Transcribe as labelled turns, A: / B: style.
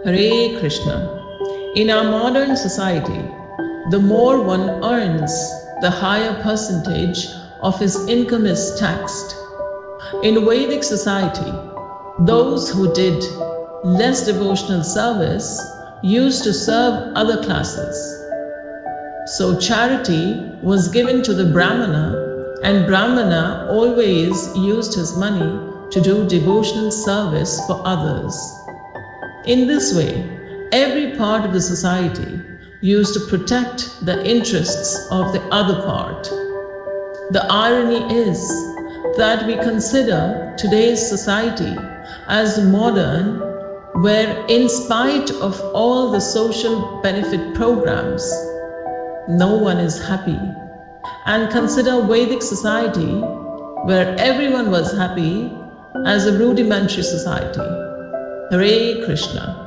A: Hare Krishna. In our modern society, the more one earns, the higher percentage of his income is taxed. In Vedic society, those who did less devotional service used to serve other classes. So charity was given to the Brahmana, and Brahmana always used his money to do devotional service for others. In this way, every part of the society used to protect the interests of the other part. The irony is that we consider today's society as modern, where in spite of all the social benefit programs, no one is happy, and consider Vedic society, where everyone was happy, as a rudimentary society. Hare Krishna.